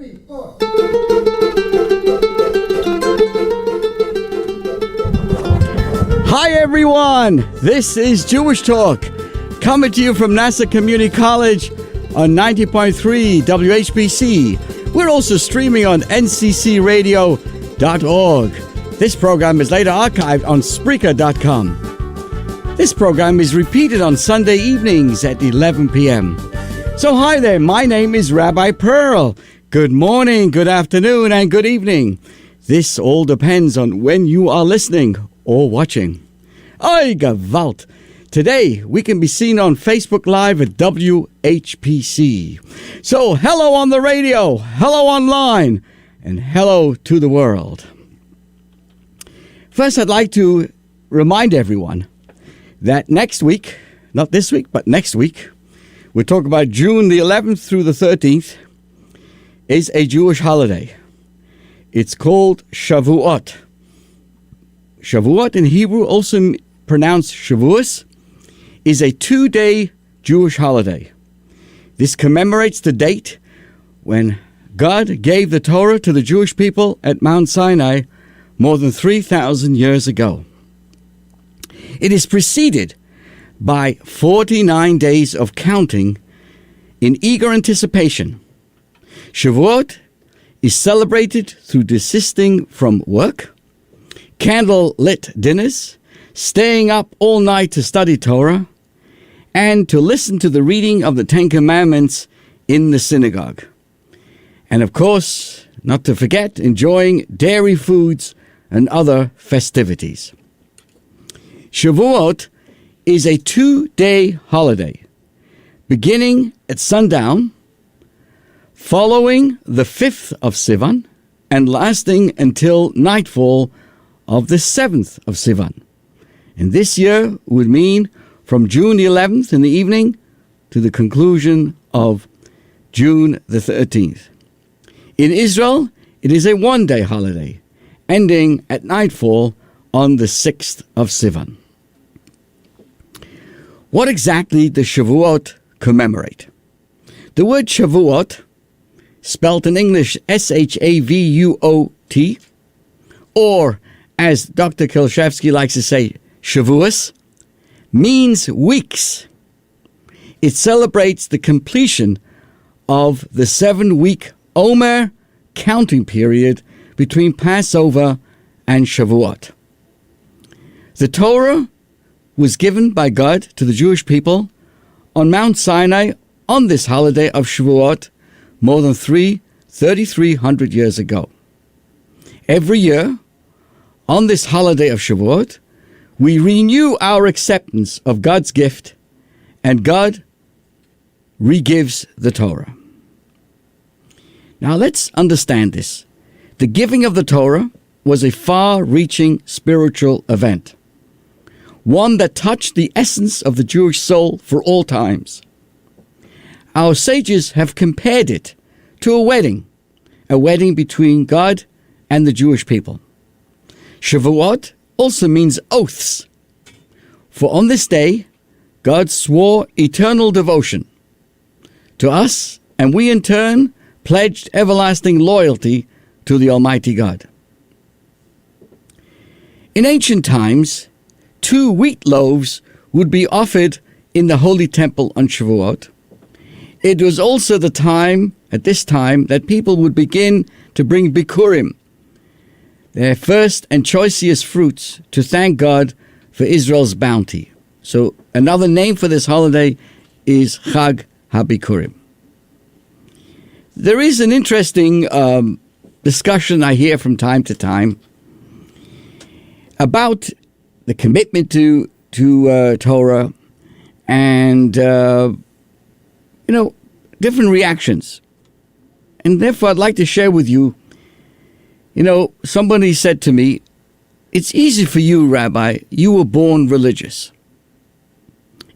3, 4. Hi everyone, this is Jewish Talk, coming to you from Nassau Community College on 90.3 WHPC. We're also streaming on nccradio.org. This program is later archived on Spreaker.com. This program is repeated on Sunday evenings at 11 p.m. So hi there, my name is Rabbi Perl. Good morning, good afternoon, and good evening. This all depends on when you are listening or watching. Oi, Gewalt! Today, we can be seen on Facebook Live at WHPC. So, hello on the radio, hello online, and hello to the world. First, I'd like to remind everyone that next week, not this week, but next week, we'll talk about June the 11th through the 13th, is a Jewish holiday. It's called Shavuot. Shavuot in Hebrew, also pronounced Shavuos, is a 2-day Jewish holiday. This commemorates the date when God gave the Torah to the Jewish people at Mount Sinai more than 3,000 years ago. It is preceded by 49 days of counting in eager anticipation. Shavuot is celebrated through desisting from work, candle-lit dinners, staying up all night to study Torah, and to listen to the reading of the Ten Commandments in the synagogue. And of course, not to forget, enjoying dairy foods and other festivities. Shavuot is a 2-day holiday, beginning at sundown, following the 5th of Sivan, and lasting until nightfall of the 7th of Sivan. And this year would mean from June the 11th in the evening to the conclusion of June the 13th. In Israel, it is a 1-day holiday, ending at nightfall on the 6th of Sivan. What exactly does Shavuot commemorate? The word Shavuot, spelt in English Shavuot, or as Dr. Kilshevsky likes to say, Shavuos, means weeks. It celebrates the completion of the 7-week Omer counting period between Passover and Shavuot. The Torah was given by God to the Jewish people on Mount Sinai on this holiday of Shavuot more than 3,300 years ago. Every year, on this holiday of Shavuot, we renew our acceptance of God's gift, and God re-gives the Torah. Now let's understand this. The giving of the Torah was a far-reaching spiritual event, one that touched the essence of the Jewish soul for all times. Our sages have compared it to a wedding between God and the Jewish people. Shavuot also means oaths, for on this day, God swore eternal devotion to us, and we in turn pledged everlasting loyalty to the Almighty God. In ancient times, 2 wheat loaves would be offered in the Holy Temple on Shavuot. It was also at this time, that people would begin to bring bikurim, their first and choicest fruits, to thank God for Israel's bounty. So another name for this holiday is Chag HaBikurim. There is an interesting discussion I hear from time to time about the commitment to Torah and, different reactions. And therefore, I'd like to share with you, somebody said to me, "It's easy for you, Rabbi. You were born religious."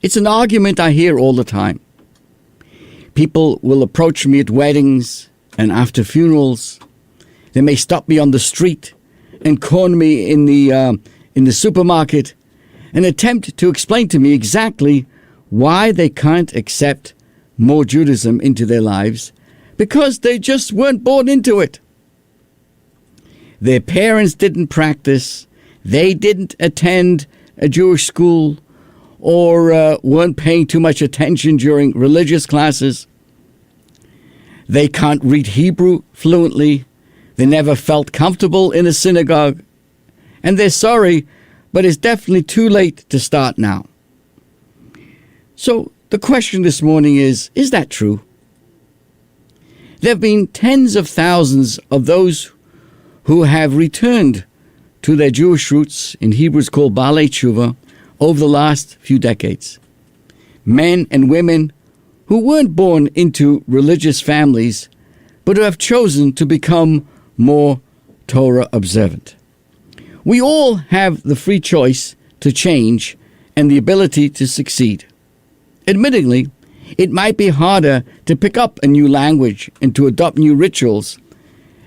It's an argument I hear all the time. People will approach me at weddings and after funerals. They may stop me on the street and corner me in the supermarket and attempt to explain to me exactly why they can't accept more Judaism into their lives, because they just weren't born into it. Their parents didn't practice, they didn't attend a Jewish school, or weren't paying too much attention during religious classes. They can't read Hebrew fluently. They never felt comfortable in a synagogue. And they're sorry, but it's definitely too late to start now. So the question this morning is that true? There have been tens of thousands of those who have returned to their Jewish roots, in Hebrew it's called Baalei Tshuva, over the last few decades. Men and women who weren't born into religious families, but who have chosen to become more Torah observant. We all have the free choice to change and the ability to succeed. Admittingly, it might be harder to pick up a new language and to adopt new rituals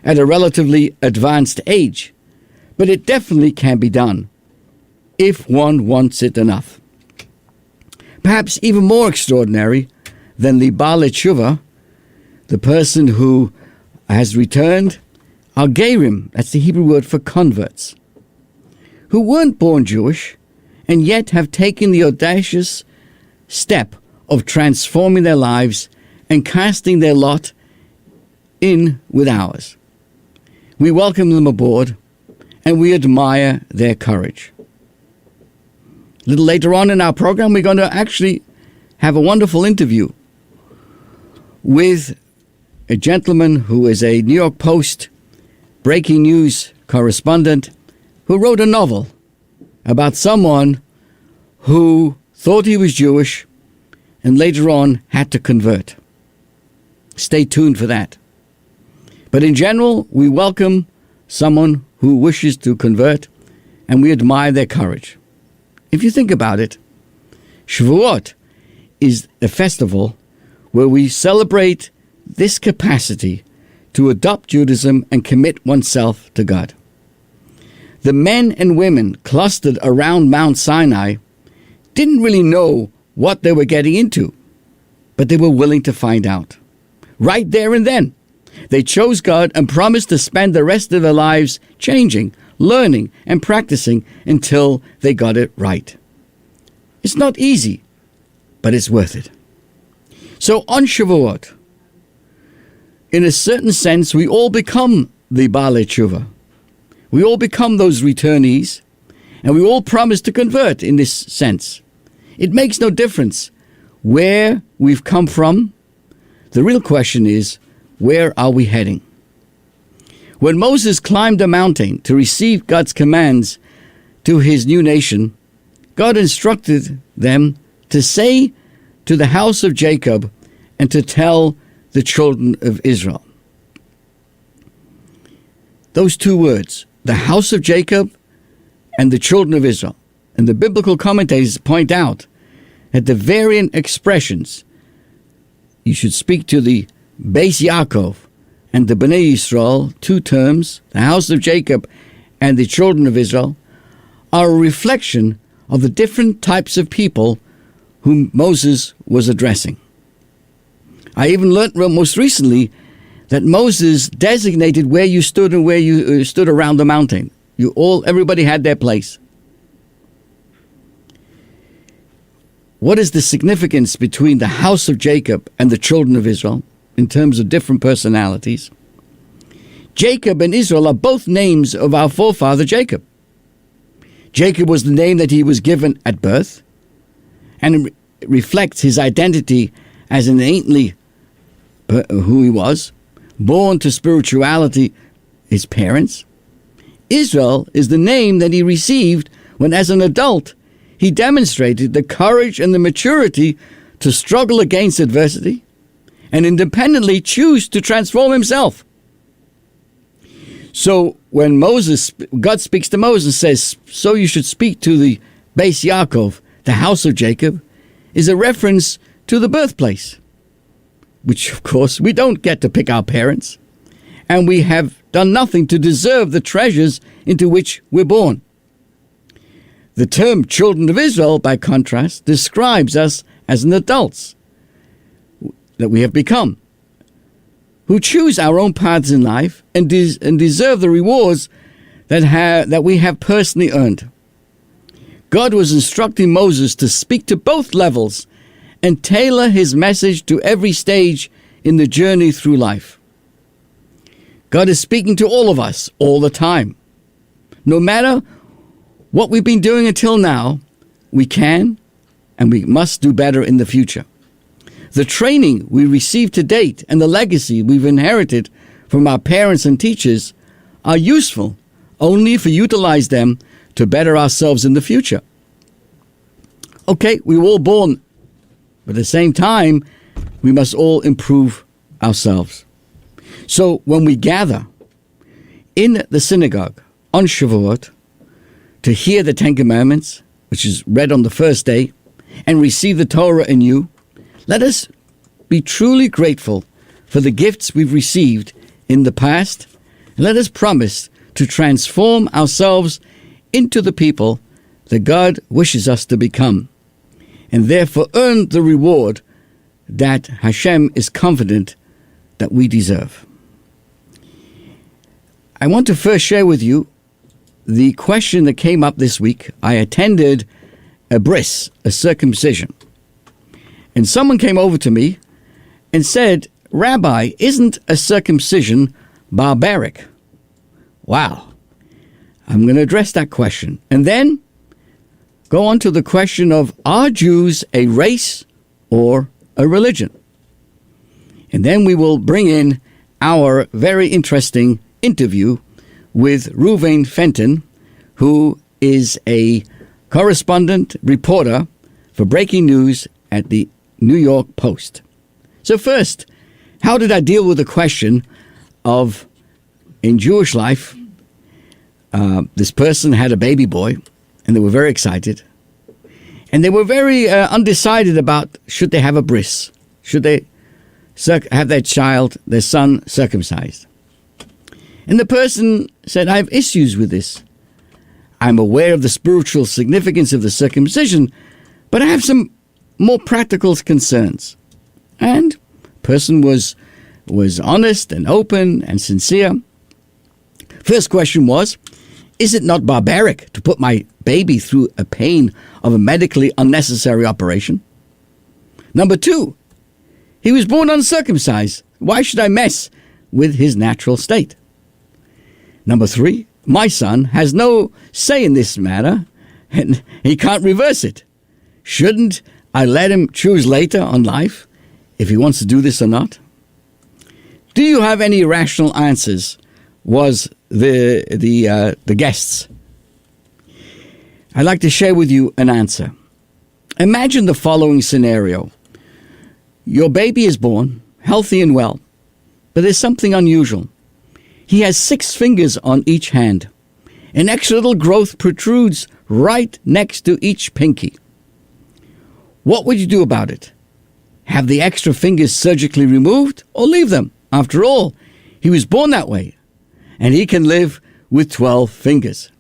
at a relatively advanced age, but it definitely can be done if one wants it enough. Perhaps even more extraordinary than the Baalei Tshuva, the person who has returned, are Gerim, that's the Hebrew word for converts, who weren't born Jewish and yet have taken the audacious step of transforming their lives and casting their lot in with ours. We welcome them aboard and we admire their courage. A little later on in our program, we're going to actually have a wonderful interview with a gentleman who is a New York Post breaking news correspondent who wrote a novel about someone who thought he was Jewish and later on had to convert. Stay tuned for that. But in general, we welcome someone who wishes to convert and we admire their courage. If you think about it, Shavuot is a festival where we celebrate this capacity to adopt Judaism and commit oneself to God. The men and women clustered around Mount Sinai didn't really know what they were getting into, but they were willing to find out. Right there and then, they chose God and promised to spend the rest of their lives changing, learning, and practicing until they got it right. It's not easy, but it's worth it. So on Shavuot, in a certain sense, we all become the Baalei Tshuva. We all become those returnees, and we all promise to convert in this sense. It makes no difference where we've come from. The real question is, where are we heading? When Moses climbed a mountain to receive God's commands to his new nation, God instructed them to say to the house of Jacob and to tell the children of Israel. Those two words, the house of Jacob and the children of Israel. And the biblical commentators point out that the variant expressions, you should speak to the Beis Yaakov and the Bnei Yisrael, two terms, the house of Jacob and the children of Israel, are a reflection of the different types of people whom Moses was addressing. I even learned most recently that Moses designated where you stood and where you stood around the mountain. Everybody had their place. What is the significance between the house of Jacob and the children of Israel in terms of different personalities? Jacob and Israel are both names of our forefather Jacob. Jacob was the name that he was given at birth, and it reflects his identity as innately who he was, born to spirituality, his parents. Israel is the name that he received when, as an adult, he demonstrated the courage and the maturity to struggle against adversity and independently choose to transform himself. So when God speaks to Moses and says, so you should speak to the Beis Yaakov, the house of Jacob, is a reference to the birthplace, which of course we don't get to pick our parents, and we have done nothing to deserve the treasures into which we're born. The term children of Israel, by contrast, describes us as an adults that we have become, who choose our own paths in life and deserve the rewards that we have personally earned. God was instructing Moses to speak to both levels and tailor his message to every stage in the journey through life. God is speaking to all of us all the time. No matter what we've been doing until now, we can and we must do better in the future. The training we received to date and the legacy we've inherited from our parents and teachers are useful only if we utilize them to better ourselves in the future. Okay, we were all born, but at the same time, we must all improve ourselves. So when we gather in the synagogue on Shavuot to hear the Ten Commandments, which is read on the first day, and receive the Torah anew, let us be truly grateful for the gifts we've received in the past, and let us promise to transform ourselves into the people that God wishes us to become, and therefore earn the reward that Hashem is confident that we deserve. I want to first share with you the question that came up this week. I attended a bris, a circumcision, and someone came over to me and said, "Rabbi, isn't a circumcision barbaric?" Wow. I'm going to address that question and then go on to the question of, are Jews a race or a religion? And then we will bring in our very interesting interview with Reuven Fenton, who is a correspondent reporter for breaking news at the New York Post. So first, how did I deal with the question of, in Jewish life, this person had a baby boy, and they were very excited. And they were very undecided about should they have a bris, should they have their child, their son, circumcised. And the person said, "I have issues with this. I'm aware of the spiritual significance of the circumcision, but I have some more practical concerns." And the person was honest and open and sincere. First question was, is it not barbaric to put my baby through a pain of a medically unnecessary operation? Number two, he was born uncircumcised. Why should I mess with his natural state? Number three, my son has no say in this matter, and he can't reverse it. Shouldn't I let him choose later on life if he wants to do this or not? Do you have any rational answers? Was the guests. I'd like to share with you an answer. Imagine the following scenario. Your baby is born, healthy and well, but there's something unusual. He has 6 fingers on each hand. An extra little growth protrudes right next to each pinky. What would you do about it? Have the extra fingers surgically removed or leave them? After all, he was born that way, and he can live with 12 fingers.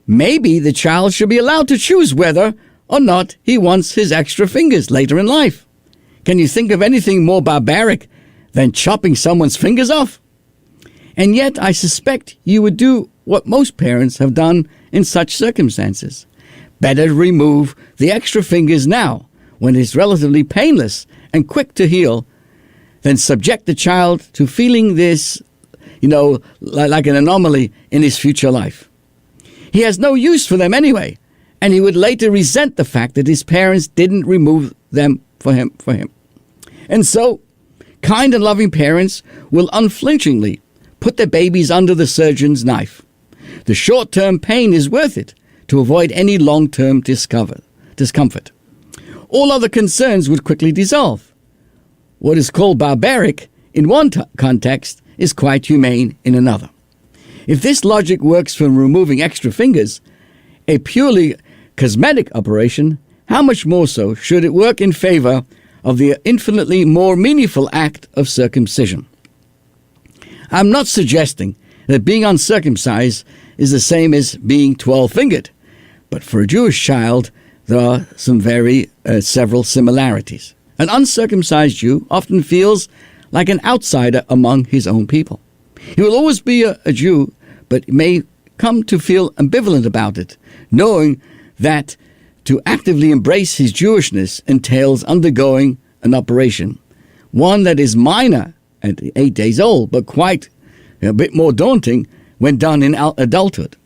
Maybe the child should be allowed to choose whether or not he wants his extra fingers later in life. Can you think of anything more barbaric than chopping someone's fingers off? And yet I suspect you would do what most parents have done in such circumstances. Better remove the extra fingers now, when it's relatively painless and quick to heal, than subject the child to feeling this, like an anomaly in his future life. He has no use for them anyway, and he would later resent the fact that his parents didn't remove them for him. And so, kind and loving parents will unflinchingly put their babies under the surgeon's knife. The short-term pain is worth it to avoid any long-term discomfort. All other concerns would quickly dissolve. What is called barbaric in one context is quite humane in another. If this logic works for removing extra fingers, a purely cosmetic operation, how much more so should it work in favor of the infinitely more meaningful act of circumcision? I'm not suggesting that being uncircumcised is the same as being 12-fingered, but for a Jewish child, there are several similarities. An uncircumcised Jew often feels like an outsider among his own people. He will always be a Jew, but may come to feel ambivalent about it, knowing that to actively embrace his Jewishness entails undergoing an operation, one that is minor at 8 days old, but quite a bit more daunting when done in adulthood.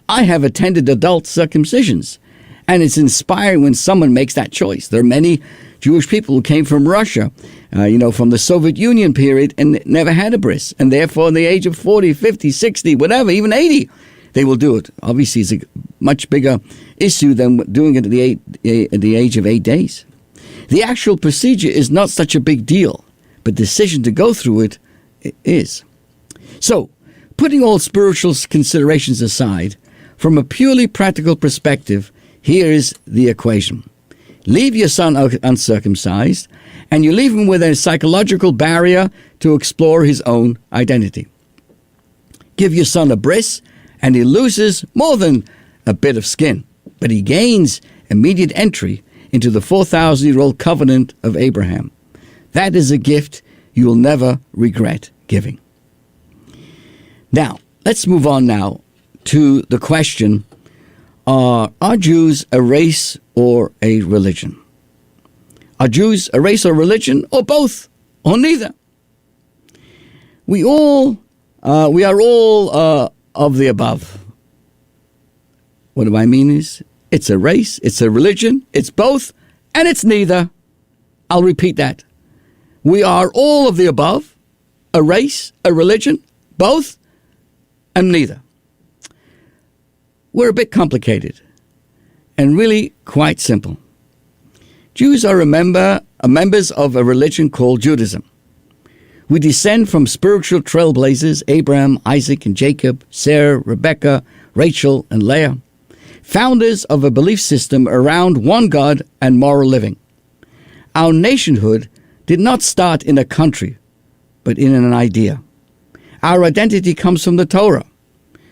I have attended adult circumcisions, and it's inspiring when someone makes that choice. There are many Jewish people who came from Russia, from the Soviet Union period, and never had a bris, and therefore in the age of 40, 50, 60, whatever, even 80, they will do it. Obviously, it's a much bigger issue than doing it at the age of 8 days. The actual procedure is not such a big deal, but the decision to go through it is. So, putting all spiritual considerations aside, from a purely practical perspective, here is the equation. Leave your son uncircumcised, and you leave him with a psychological barrier to explore his own identity. Give your son a bris, and he loses more than a bit of skin, but he gains immediate entry into the 4,000-year-old covenant of Abraham. That is a gift you will never regret giving. Now, let's move on now to the question, are Jews a race or a religion? Are Jews a race or religion, or both, or neither? We are all of the above. What do I mean is, it's a race, it's a religion, it's both, and it's neither. I'll repeat that. We are all of the above, a race, a religion, both, and neither. We're a bit complicated, and really quite simple. Jews are members of a religion called Judaism. We descend from spiritual trailblazers, Abraham, Isaac, and Jacob, Sarah, Rebecca, Rachel, and Leah, founders of a belief system around one God and moral living. Our nationhood did not start in a country, but in an idea. Our identity comes from the Torah.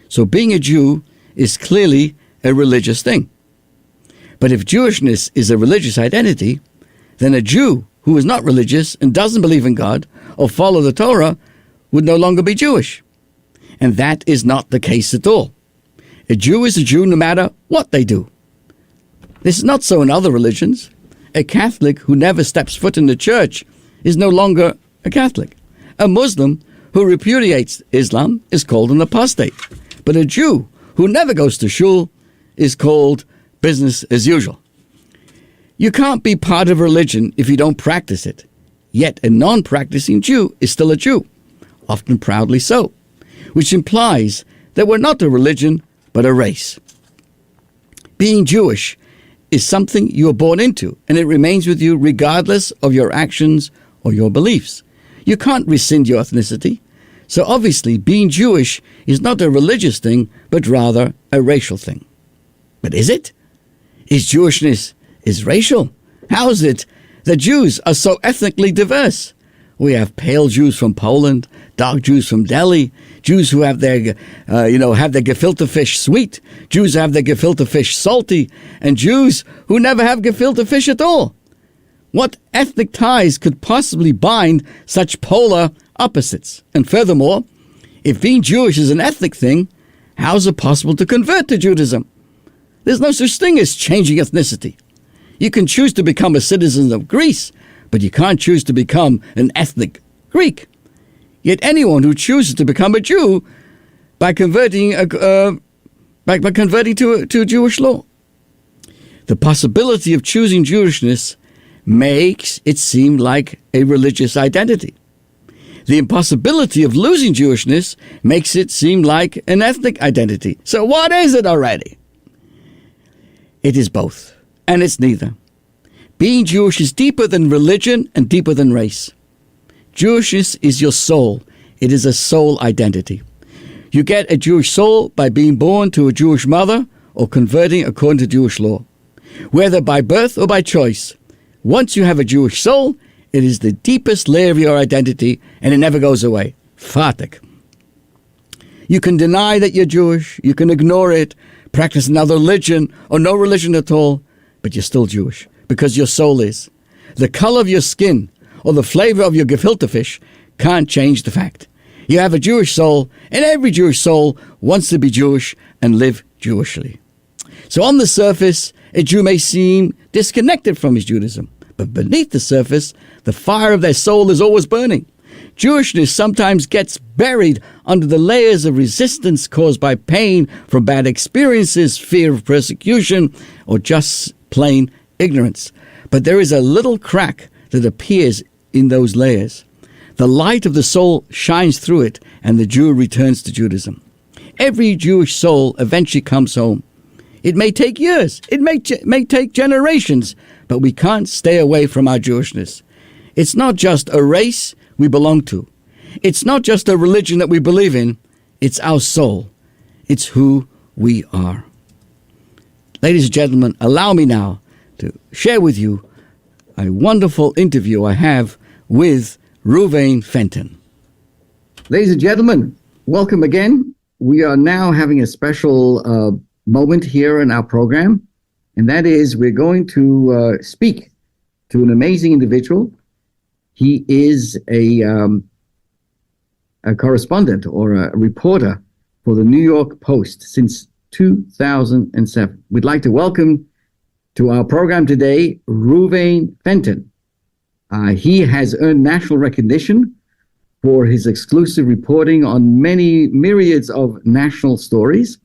So being a Jew is clearly a religious thing. But if Jewishness is a religious identity, then a Jew who is not religious and doesn't believe in God or follow the Torah would no longer be Jewish. And that is not the case at all. A Jew is a Jew no matter what they do. This is not so in other religions. A Catholic who never steps foot in the church is no longer a Catholic. A Muslim who repudiates Islam is called an apostate. But a Jew who never goes to shul is called business as usual. You can't be part of religion if you don't practice it. Yet a non-practicing Jew is still a Jew, often proudly so, which implies that we're not a religion, but a race. Being Jewish is something you are born into, and it remains with you regardless of your actions or your beliefs. You can't rescind your ethnicity. So obviously, being Jewish is not a religious thing, but rather a racial thing. But is it? Is Jewishness racial? How is it that Jews are so ethnically diverse? We have pale Jews from Poland, dark Jews from Delhi, Jews who have their gefilte fish sweet, Jews who have their gefilte fish salty, and Jews who never have gefilte fish at all. What ethnic ties could possibly bind such polar opposites? And furthermore, if being Jewish is an ethnic thing, how is it possible to convert to Judaism? There's no such thing as changing ethnicity. You can choose to become a citizen of Greece, but you can't choose to become an ethnic Greek. Yet anyone who chooses to become a Jew by converting to Jewish law, the possibility of choosing Jewishness makes it seem like a religious identity. The impossibility of losing Jewishness makes it seem like an ethnic identity. So what is it already? It is both, and it's neither. Being Jewish is deeper than religion and deeper than race. Jewishness is your soul. It is a soul identity. You get a Jewish soul by being born to a Jewish mother or converting according to Jewish law. Whether by birth or by choice, once you have a Jewish soul, it is the deepest layer of your identity, and it never goes away. Fatik. You can deny that you're Jewish, you can ignore it, practice another religion or no religion at all, but you're still Jewish because your soul is. The color of your skin or the flavor of your gefilte fish can't change the fact. You have a Jewish soul, and every Jewish soul wants to be Jewish and live Jewishly. So on the surface, a Jew may seem disconnected from his Judaism, but beneath the surface, the fire of their soul is always burning. Jewishness sometimes gets buried under the layers of resistance caused by pain from bad experiences, fear of persecution, or just plain ignorance. But there is a little crack that appears in those layers. The light of the soul shines through it, and the Jew returns to Judaism. Every Jewish soul eventually comes home. It may take years, it may take generations, but we can't stay away from our Jewishness. It's not just a race we belong to. It's not just a religion that we believe in. It's our soul. It's who we are. Ladies and gentlemen, allow me now to share with you a wonderful interview I have with Reuven Fenton. Ladies and gentlemen, welcome again. We are now having a special moment here in our program, and that is we're going to speak to an amazing individual. He is a correspondent or a reporter for the New York Post since 2007. We'd like to welcome to our program today Reuven Fenton. He has earned national recognition for his exclusive reporting on many myriads of national stories.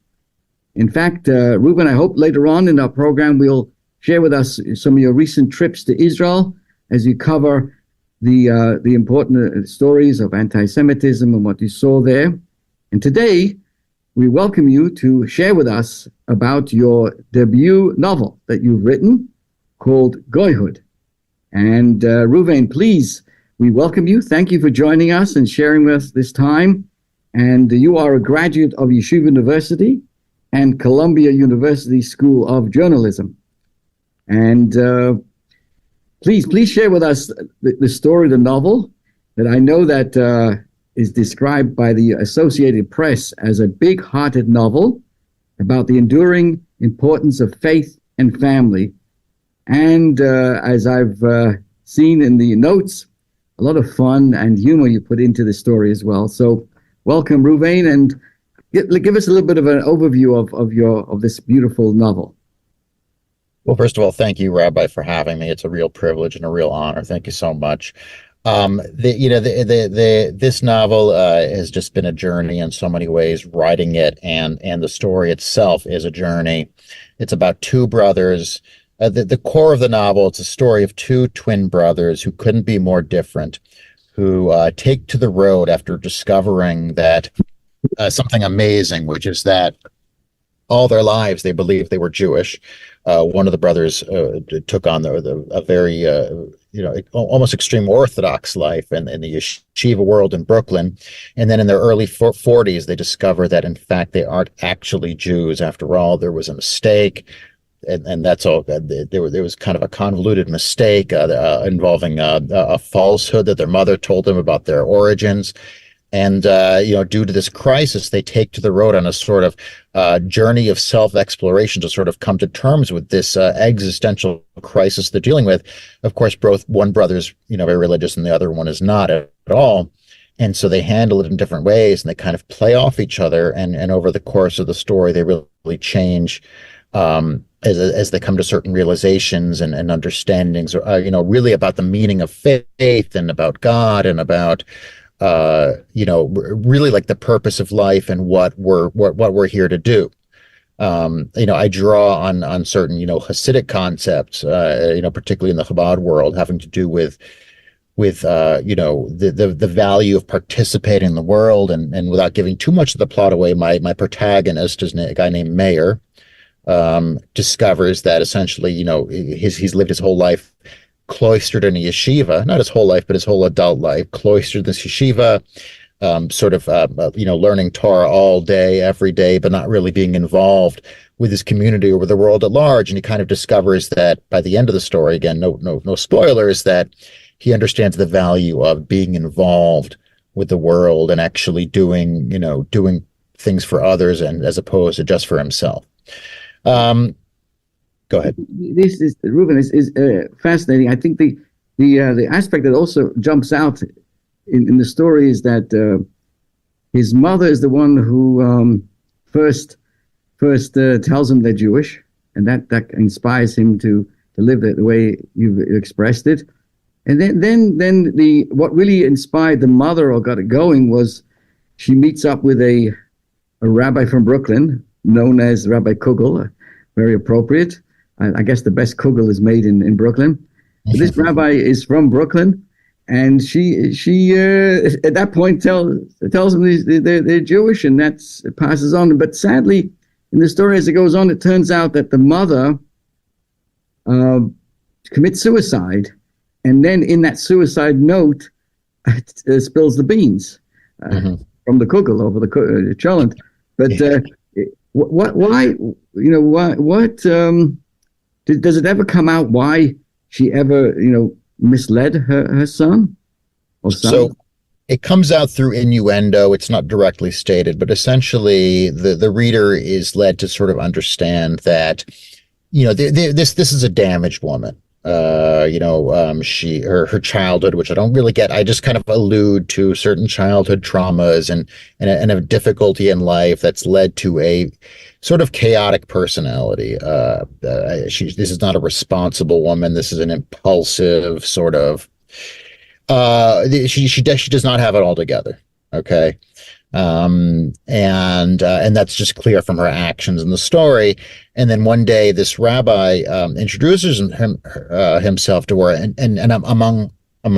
In fact, Reuven, I hope later on in our program we'll share with us some of your recent trips to Israel as you cover the important stories of anti-Semitism and what you saw there. And today, we welcome you to share with us about your debut novel that you've written called GoyHood. And Reuven, please, we welcome you. Thank you for joining us and sharing with us this time. And you are a graduate of Yeshiva University and Columbia University School of Journalism. And please share with us the story of the novel that I know that is described by the Associated Press as a big-hearted novel about the enduring importance of faith and family. And as I've seen in the notes, a lot of fun and humor you put into the story as well. So welcome, Reuven, and give us a little bit of an overview of this beautiful novel. Well, first of all, thank you, Rabbi, for having me. It's a real privilege and a real honor. Thank you so much. This novel has just been a journey in so many ways. Writing it and the story itself is a journey. It's about two brothers. The core of the novel, it's a story of two twin brothers who couldn't be more different, who take to the road after discovering that something amazing, which is that all their lives they believed they were Jewish. One of the brothers took on a very almost extreme Orthodox life in the yeshiva world in Brooklyn, and then in their early 40s they discover that in fact they aren't actually Jews after all. There was a mistake, and that's all. There was kind of a convoluted mistake involving a falsehood that their mother told them about their origins. And, due to this crisis, they take to the road on a sort of journey of self-exploration to sort of come to terms with this existential crisis they're dealing with. Of course, one brother's, very religious and the other one is not at all. And so they handle it in different ways and they kind of play off each other. And over the course of the story, they really change as they come to certain realizations and understandings, really about the meaning of faith and about God and about really like the purpose of life and what we're here to do. I draw on certain, Hasidic concepts, particularly in the Chabad world, having to do with the value of participating in the world. And without giving too much of the plot away, my protagonist is a guy named Meir, discovers that essentially, he's lived his whole life cloistered in a yeshiva, not his whole life, but his whole adult life, cloistered in this yeshiva, learning Torah all day, every day, but not really being involved with his community or with the world at large. And he kind of discovers that by the end of the story, again, no spoilers, that he understands the value of being involved with the world and actually doing things for others and as opposed to just for himself. Go ahead. This is Reuven is fascinating. I think the aspect that also jumps out in the story is that his mother is the one who first tells him they're Jewish, and that inspires him to live the way you've expressed it. And then the what really inspired the mother or got it going was she meets up with a rabbi from Brooklyn known as Rabbi Kugel, very appropriate. I guess the best kugel is made in Brooklyn. But this rabbi is from Brooklyn, and she at that point tells them they're Jewish, and that passes on. But sadly, in the story as it goes on, it turns out that the mother commits suicide, and then in that suicide note spills the beans from the kugel over the cholent. But why? Does it ever come out why she ever misled her son or son? So it comes out through innuendo. It's not directly stated, but essentially the reader is led to sort of understand that this is a damaged woman. Her childhood, which I don't really get. I just kind of allude to certain childhood traumas and a difficulty in life that's led to a sort of chaotic personality. This is not a responsible woman. This is an impulsive sort of. She does not have it all together. Okay. And that's just clear from her actions in the story. And then one day, this rabbi introduces himself to her, and among a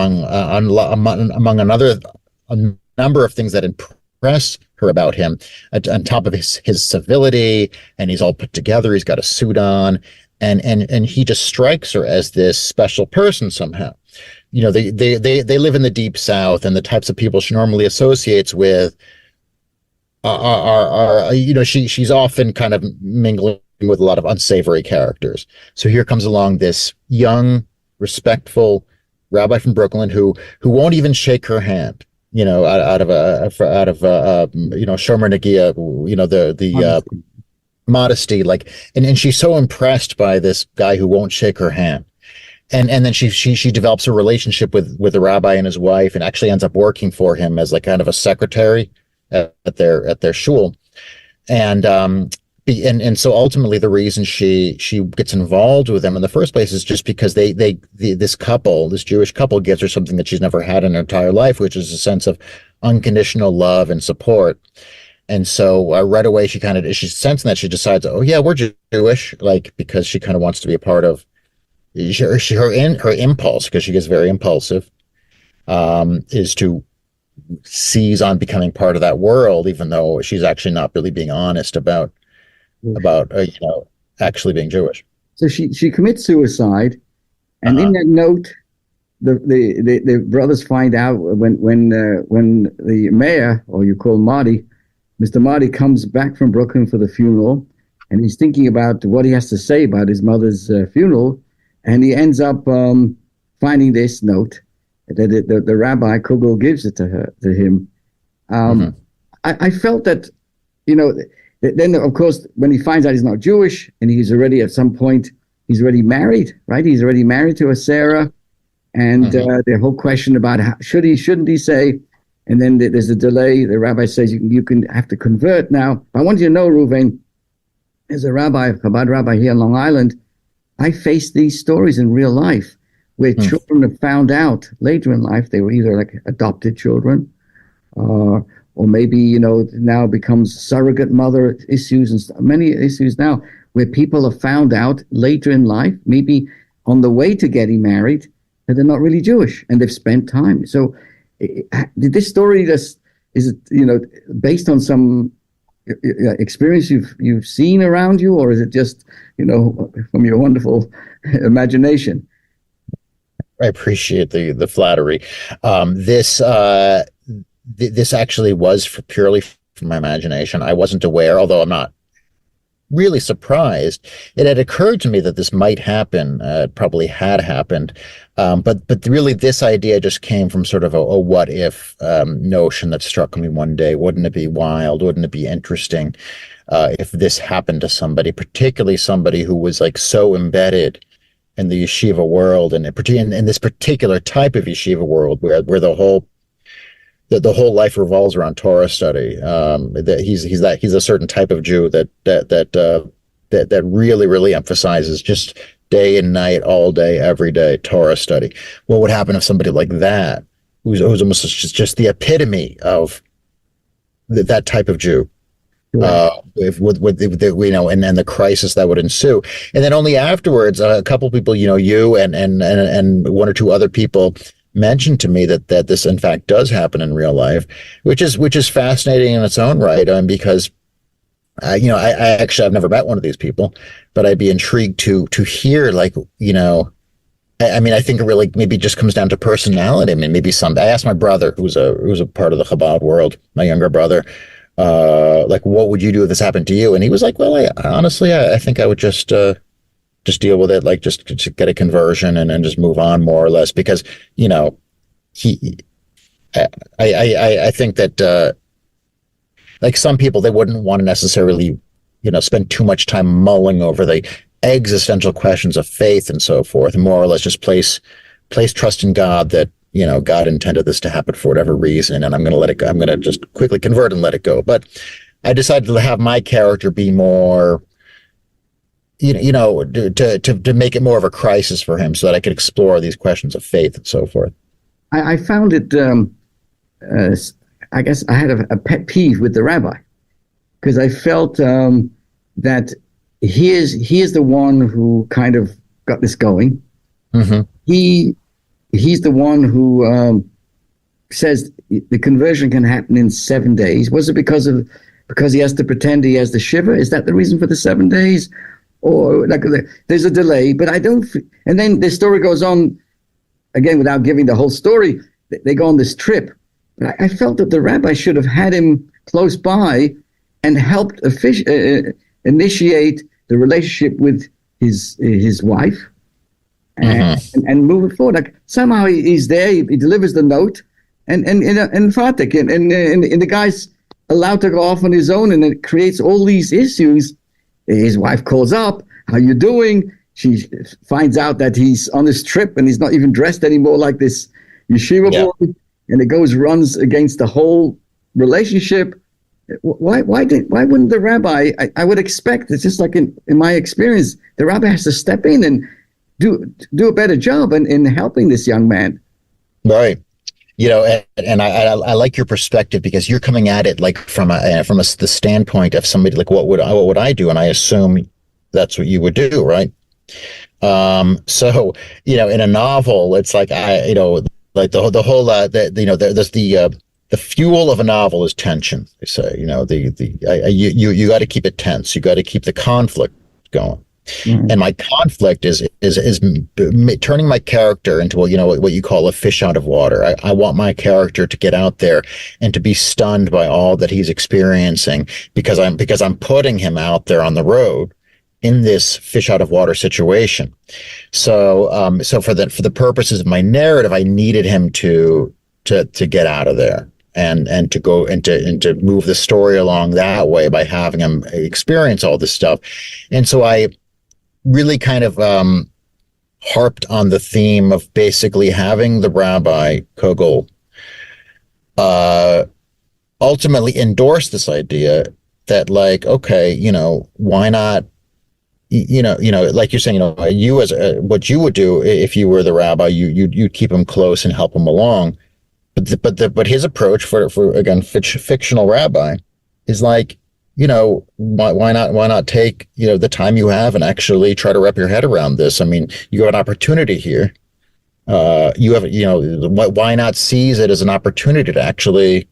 number of things that impress her about him, on top of his civility, and he's all put together, he's got a suit on, and he just strikes her as this special person somehow. They live in the deep South, and the types of people she normally associates with she's often kind of mingling with a lot of unsavory characters. So here comes along this young, respectful rabbi from Brooklyn who won't even shake her hand. Out of Shomer Nagia, the modesty, like, and she's so impressed by this guy who won't shake her hand. And then she develops a relationship with the rabbi and his wife, and actually ends up working for him as like kind of a secretary at their shul. And so ultimately the reason she gets involved with them in the first place is just because this Jewish couple gives her something that she's never had in her entire life, which is a sense of unconditional love and support. And so right away she's sensing that, she decides, oh yeah, we're Jewish, like, because she kind of wants to be a part of her impulse, because she gets very impulsive, is to seize on becoming part of that world, even though she's actually not really being honest about actually being Jewish. So she commits suicide, and in that note, the brothers find out when the mayor, or you call Marty, Mr. Marty, comes back from Brooklyn for the funeral, and he's thinking about what he has to say about his mother's funeral, and he ends up finding this note that the Rabbi Kugel gives it to him. I felt that, then of course, when he finds out he's not Jewish, and he's already at some point, he's already married, right? He's already married to a Sarah, and the whole question about shouldn't he say, and then there's a delay. The rabbi says you can have to convert. Now, I want you to know, Reuven, as a rabbi, Chabad rabbi here in Long Island, I faced these stories in real life, where children have found out later in life they were either like adopted children, or maybe, now becomes surrogate mother issues, and many issues now where people have found out later in life, maybe on the way to getting married, that they're not really Jewish, and they've spent time. So did this story is it based on some experience you've seen around you, or is it just, from your wonderful imagination? I appreciate the flattery. This actually was purely from my imagination. I wasn't aware, although I'm not really surprised. It had occurred to me that this might happen. It probably had happened. But really this idea just came from sort of a what if notion that struck me one day. Wouldn't it be wild? Wouldn't it be interesting if this happened to somebody, particularly somebody who was like so embedded in the yeshiva world, and in this particular type of yeshiva world, where the whole life revolves around Torah study. That he's a certain type of Jew that really emphasizes just day and night, all day, every day Torah study. What would happen if somebody like that, who's almost just the epitome of that type of Jew, with and then the crisis that would ensue, and then only afterwards, a couple people, you and one or two other people mentioned to me that this in fact does happen in real life, which is fascinating in its own right, because I actually, I've never met one of these people, but I'd be intrigued to hear, like, I think it really maybe just comes down to personality. I mean, maybe I asked my brother, who's a part of the Chabad world, my younger brother, like, what would you do if this happened to you? And he was like, well, honestly, I think I would just deal with it, like just get a conversion and just move on, more or less, because I think that like some people, they wouldn't want to necessarily spend too much time mulling over the existential questions of faith and so forth, and more or less just place trust in God that God intended this to happen for whatever reason, and I'm going to let it go. I'm going to just quickly convert and let it go. But I decided to have my character be more, to make it more of a crisis for him, so that I could explore these questions of faith and so forth. I found it, I guess I had a pet peeve with the rabbi, because I felt that he is the one who kind of got this going. Mm-hmm. He's the one who says the conversion can happen in 7 days. Was it because he has to pretend he has the shiva? Is that the reason for the 7 days? Or like there's a delay, but I don't. And then the story goes on again without giving the whole story. They go on this trip. But I felt that the rabbi should have had him close by and helped initiate the relationship with his wife and move it forward. Like somehow he's there, he delivers the note, and Fatik, and the guy's allowed to go off on his own, and it creates all these issues. His wife calls up, "How you doing?" She finds out that he's on this trip and he's not even dressed anymore like this yeshiva boy, and it runs against the whole relationship. Why wouldn't the rabbi? I would expect, it's just like in my experience, the rabbi has to step in and do a better job in helping this young man. Right. And I like your perspective, because you're coming at it like from the standpoint of somebody like, what would I do? And I assume that's what you would do, right? So in a novel, it's like like the whole there's the fuel of a novel is tension. They say you got to keep it tense. You got to keep the conflict going. Mm-hmm. And my conflict is turning my character into what you call a fish out of water. I want my character to get out there and to be stunned by all that he's experiencing, because I'm putting him out there on the road in this fish out of water situation. So for the purposes of my narrative, I needed him to get out of there and to go and to move the story along that way by having him experience all this stuff. And so I really kind of harped on the theme of basically having the Rabbi Kogel ultimately endorse this idea that, like, okay, why not, like you're saying, you as what you would do if you were the rabbi, you'd keep him close and help him along. But his approach for again, fictional rabbi is like, why not take, the time you have and actually try to wrap your head around this? I mean, you have an opportunity here. You have, why not seize it as an opportunity to actually,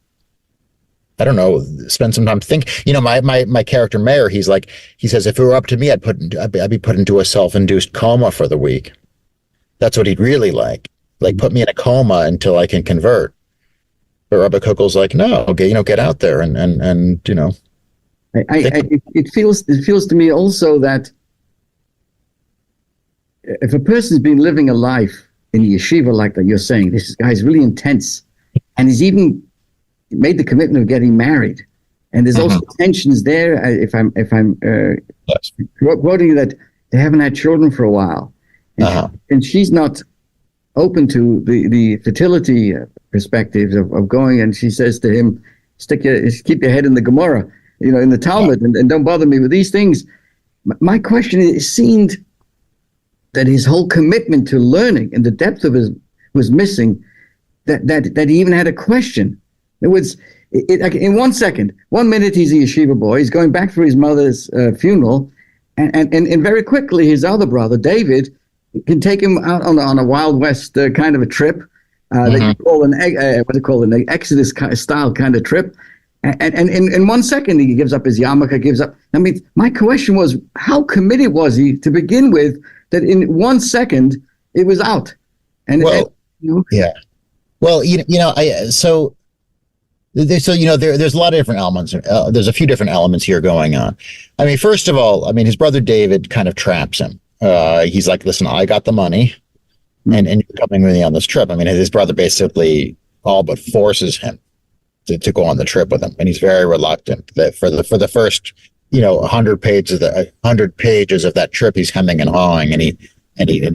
I don't know, spend some time my character Mayor, he says, if it were up to me, I'd be put into a self-induced coma for the week. That's what he'd really like put me in a coma until I can convert. But Rabbi Kokel's like, no, okay, get out there and it feels to me also that if a person's been living a life in a yeshiva like that, you're saying this guy's really intense, and he's even made the commitment of getting married, and there's also tensions there. If I'm quoting you, that they haven't had children for a while, And, Uh-huh. and she's not open to the fertility perspectives of going. And she says to him, keep your head in the Gemara, in the Talmud, and don't bother me with these things. My question is, it seemed that his whole commitment to learning and the depth of his was missing, that he even had a question. In other words, in 1 second, 1 minute he's a yeshiva boy, he's going back for his mother's funeral, and very quickly his other brother, David, can take him out on a Wild West kind of a trip that you call an Exodus style kind of trip. And in 1 second, he gives up his yarmulke, I mean, my question was, how committed was he to begin with that in 1 second it was out? Yeah. Well, there's a lot of different elements. There's a few different elements here going on. I mean, first of all, his brother David kind of traps him. He's like, listen, I got the money and you're coming with me on this trip. I mean, his brother basically all but forces him to go on the trip with him. And he's very reluctant that for the first, 100 pages of that trip, he's hemming and hawing and he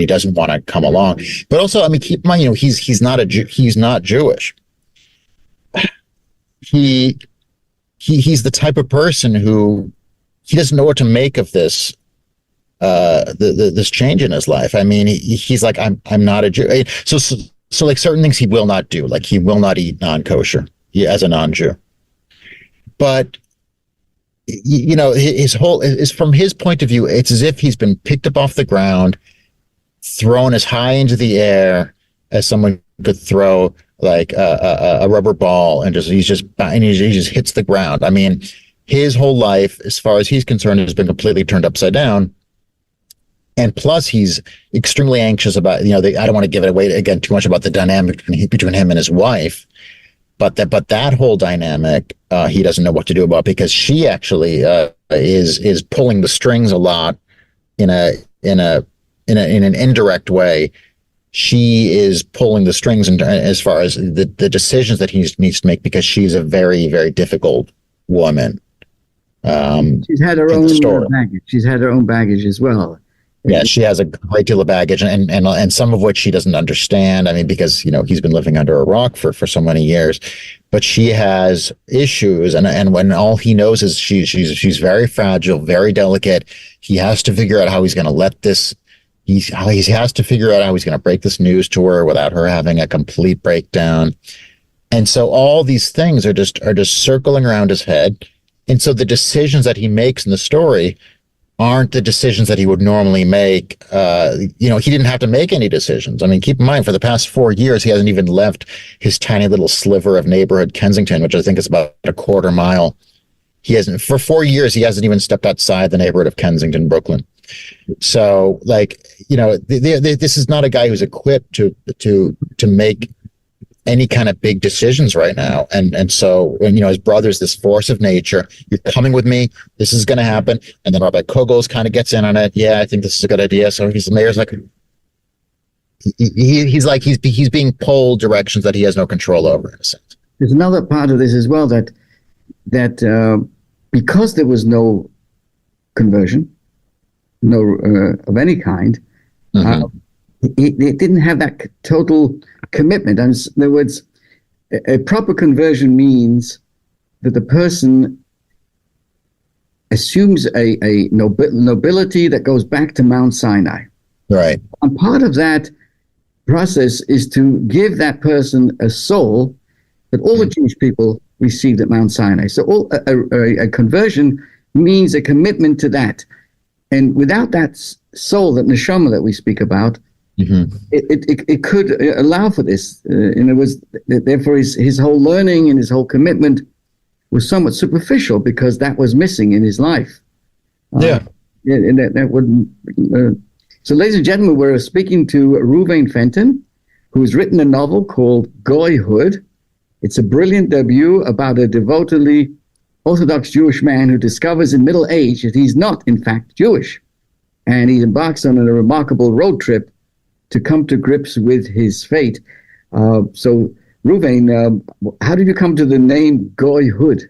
doesn't want to come along. But also, keep in mind, he's not Jewish. He's the type of person who he doesn't know what to make of this this change in his life. He's like, I'm not a Jew. So like certain things he will not do, like he will not eat non-kosher as a non-Jew. But his whole is from his point of view, it's as if he's been picked up off the ground, thrown as high into the air as someone could throw like a rubber ball, and he just hits the ground. His whole life, as far as he's concerned, has been completely turned upside down. And plus, he's extremely anxious about, I don't want to give it away again too much about the dynamic between him and his wife, but that whole dynamic, he doesn't know what to do about, because she actually is pulling the strings a lot in an indirect way. She is pulling the strings as far as the decisions that he needs to make, because she's a very, very difficult woman. She's had her own baggage. She's had her own baggage as well. Yeah, she has a great deal of baggage, and some of which she doesn't understand. Because he's been living under a rock for so many years. But she has issues, and when all he knows is she's very fragile, very delicate. He has to figure out how he's going to let this. He has to figure out how he's going to break this news to her without her having a complete breakdown. And so all these things are just circling around his head. And so the decisions that he makes in the story aren't the decisions that he would normally make. He didn't have to make any decisions. Keep in mind, for the past 4 years, he hasn't even left his tiny little sliver of neighborhood Kensington, which I think is about a quarter mile. For 4 years, he hasn't even stepped outside the neighborhood of Kensington, Brooklyn. So, this is not a guy who's equipped to make any kind of big decisions right now. And so, his brother's this force of nature. You're coming with me. This is going to happen. And then Rabbi Kogels kind of gets in on it. Yeah, I think this is a good idea. So the mayor's like, he's being pulled directions that he has no control over, in a sense. There's another part of this as well, that because there was no conversion, of any kind, it didn't have that total commitment. And in other words, a proper conversion means that the person assumes a nobility that goes back to Mount Sinai. Right. And part of that process is to give that person a soul that all the Jewish people received at Mount Sinai. So a conversion means a commitment to that. And without that soul, that neshama that we speak about, it could allow for this. Therefore, his whole learning and his whole commitment was somewhat superficial, because that was missing in his life. And that would. So, ladies and gentlemen, we're speaking to Reuven Fenton, who has written a novel called GoyHood. It's a brilliant debut about a devotedly Orthodox Jewish man who discovers in middle age that he's not, in fact, Jewish. And he embarks on a remarkable road trip to come to grips with his fate. So, Reuven, how did you come to the name GoyHood?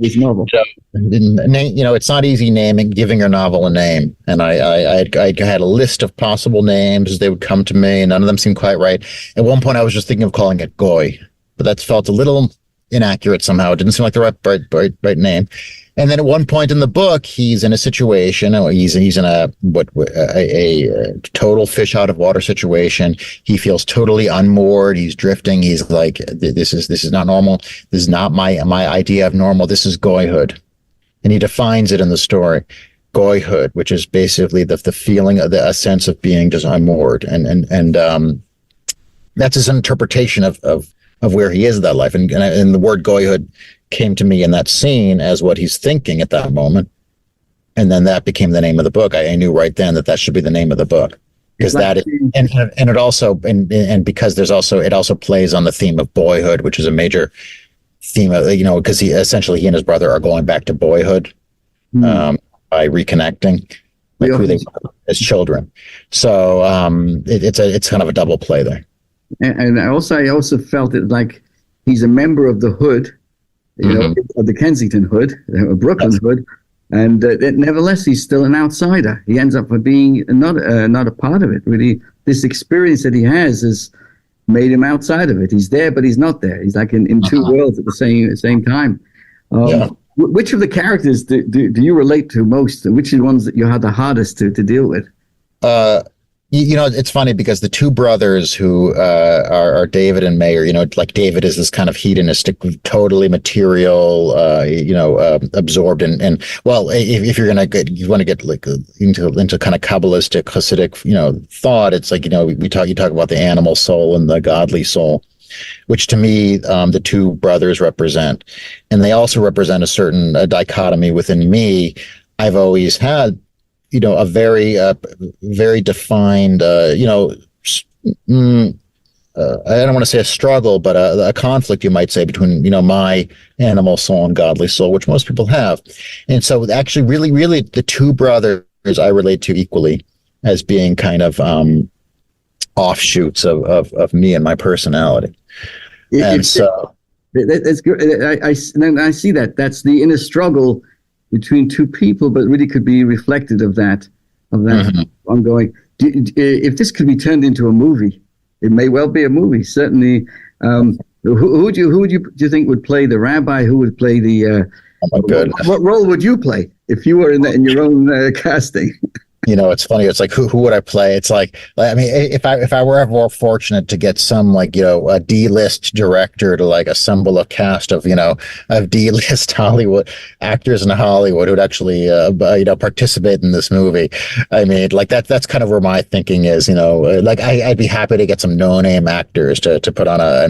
this novel. So, it's not easy giving your novel a name. And I had a list of possible names as they would come to me, and none of them seemed quite right. At one point, I was just thinking of calling it Goy, but that felt a little inaccurate somehow. It didn't seem like the right name. And then at one point in the book, he's in a situation. He's in a total fish out of water situation. He feels totally unmoored. He's drifting. He's like, this is not normal. This is not my idea of normal. This is GoyHood, and he defines it in the story. GoyHood, which is basically the feeling of a sense of being just unmoored, and that's his interpretation of where he is in that life. And the word GoyHood came to me in that scene as what he's thinking at that moment, and then that became the name of the book. I knew right then that should be the name of the book, because that is, and it also and because it also plays on the theme of boyhood, which is a major theme of, because he and his brother are going back to boyhood by reconnecting like who they were as children. So it's kind of a double play there. And I also felt it like he's a member of the hood, of the Kensington hood, Brooklyn hood, and nevertheless he's still an outsider. He ends up being not a part of it. Really, this experience that he has made him outside of it. He's there, but he's not there. He's like in two worlds at the same time. Which of the characters do you relate to most? Which are the ones that you had the hardest to deal with? It's funny because the two brothers who are David and Mayer, like David is this kind of hedonistic, totally material, absorbed in well, if you want to get like into kind of Kabbalistic, Hasidic, thought, it's like, you talk about the animal soul and the godly soul, which to me, the two brothers represent. And they also represent a certain dichotomy within me. I've always had, a very, very defined, I don't want to say a struggle, but a conflict, you might say, between, my animal soul and godly soul, which most people have. And so actually, really, the two brothers I relate to equally as being kind of offshoots of me and my personality. And so that's good. I see that. That's the inner struggle between two people, but really could be reflected of that ongoing. If this could be turned into a movie, it may well be a movie. Certainly, who do you think would play the rabbi? Who would play the? Oh my goodness! What role would you play if you were in your own casting? It's funny. It's like, who would I play? It's like, I mean, if I were ever more fortunate to get some a D-list director to like assemble a cast of D-list Hollywood actors in Hollywood who would actually participate in this movie. I mean, like that's kind of where my thinking is. Like I'd be happy to get some no-name actors to put on a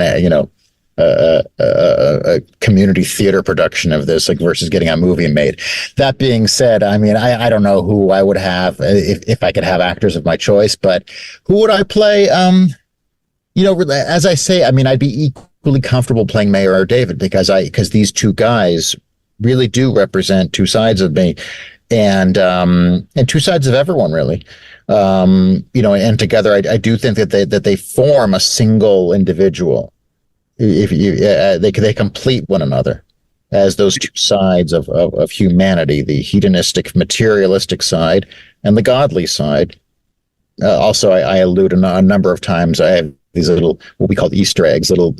community theater production of this, like, versus getting a movie made. That being said, I mean, I don't know who I would have if I could have actors of my choice, but who would I play? As I say, I mean, I'd be equally comfortable playing Mayer or David because these two guys really do represent two sides of me, and two sides of everyone, really. And together, I do think that they form a single individual. They complete one another as those two sides of humanity, the hedonistic, materialistic side and the godly side. Also, I allude a number of times. I have these little, what we call Easter eggs, little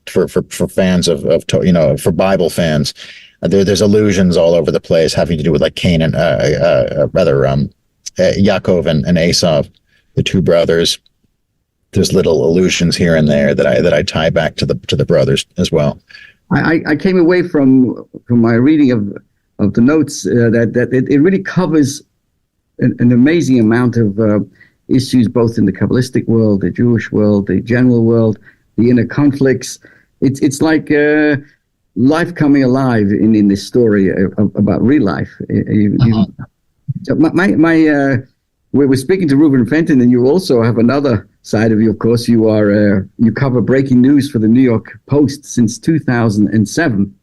for fans for Bible fans. There's allusions all over the place having to do with like Cain and Yaakov and Esau, the two brothers. There's little allusions here and there that I tie back to the brothers as well. I came away from my reading of the notes that it really covers an amazing amount of issues, both in the Kabbalistic world, the Jewish world, the general world, the inner conflicts. It's like life coming alive in this story about real life. So we're speaking to Reuven Fenton, and you also have another side of you. Of course, you cover breaking news for the New York Post since 2007.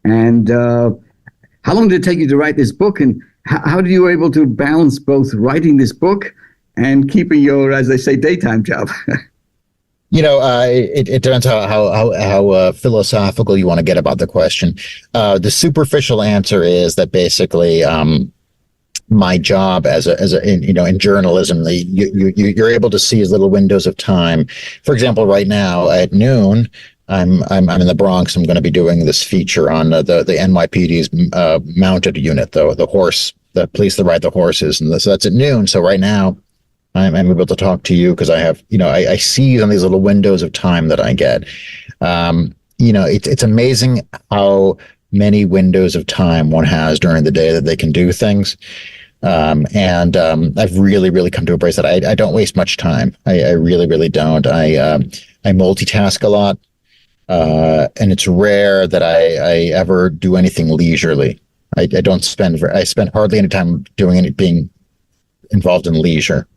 And how long did it take you to write this book? And how did you were able to balance both writing this book and keeping your, as they say, daytime job? It depends how philosophical you want to get about the question. The superficial answer is that basically, my job in journalism, you're able to see as little windows of time. For example, right now at noon, I'm in the Bronx. I'm going to be doing this feature on the NYPD's mounted unit, the police that ride the horses, and so that's at noon. So right now, I'm able to talk to you because I have, I see on these little windows of time that I get. It's amazing how many windows of time one has during the day that they can do things. I've really, really come to embrace that. I don't waste much time. I really, really don't. I multitask a lot. And it's rare that I ever do anything leisurely. I spend hardly any time being involved in leisure.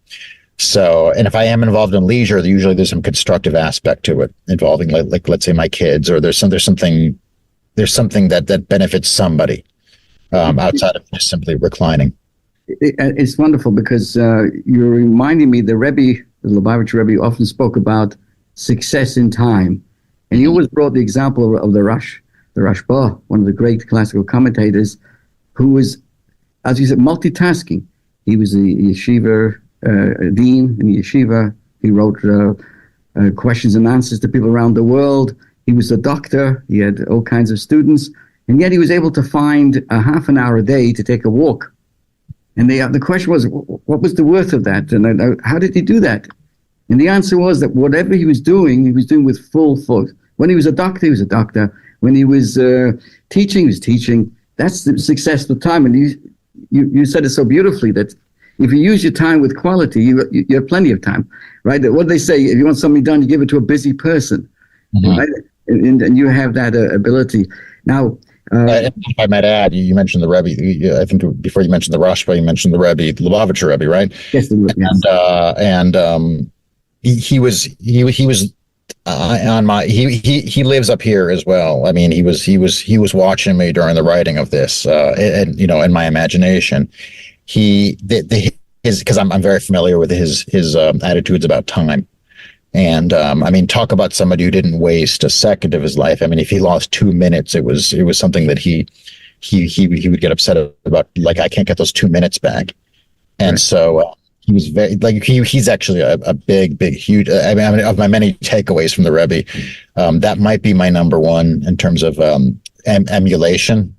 So, and if I am involved in leisure, usually there's some constructive aspect to it involving like let's say my kids, or there's something that benefits somebody, outside of just simply reclining. It's wonderful because you're reminding me the Lubavitch Rebbe often spoke about success in time. And he always brought the example of the Rashba, one of the great classical commentators, who was, as you said, multitasking. He was a yeshiva dean in the yeshiva. He wrote questions and answers to people around the world. He was a doctor. He had all kinds of students. And yet he was able to find a half an hour a day to take a walk. And the question was, what was the worth of that? And how did he do that? And the answer was that whatever he was doing with full force. When he was a doctor, he was a doctor. When he was teaching, he was teaching. That's the successful time. And you said it so beautifully that if you use your time with quality, you have plenty of time, right? What do they say? If you want something done, you give it to a busy person, right? And you have that ability. Now, if I might add, you mentioned the Rebbe. I think before you mentioned the Rashba, you mentioned the Rebbe, the Lubavitch Rebbe, right? Yes. He was on my he lives up here as well. I mean, he was watching me during the writing of this, and in my imagination, because I'm very familiar with his attitudes about time. And I mean, talk about somebody who didn't waste a second of his life. I mean, if he lost 2 minutes, it was something that he would get upset about. Like, I can't get those 2 minutes back. And right. So he was very he's actually a big, huge. I mean, of my many takeaways from the Rebbe, that might be my number one in terms of emulation.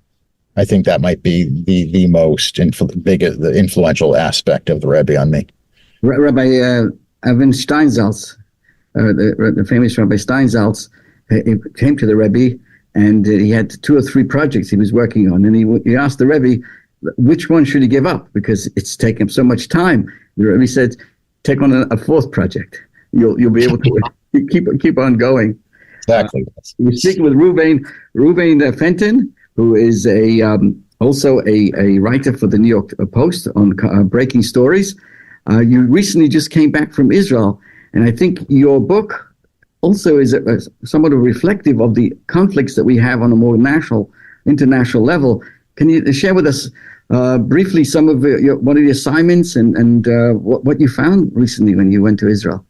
I think that might be the most influential aspect of the Rebbe on me. Rabbi Reuven Steinsaltz. The famous Rabbi Steinsaltz came to the Rebbe, and he had 2 or 3 projects he was working on. And he asked the Rebbe, which one should he give up? Because it's taken him so much time. The Rebbe said, take on a 4th project. You'll be able to keep on going. Exactly. We're speaking with Reuven Fenton, who is also a writer for the New York Post on breaking stories. You recently just came back from Israel. And I think your book also is somewhat reflective of the conflicts that we have on a more international level. Can you share with us briefly some of one of the assignments and what you found recently when you went to Israel?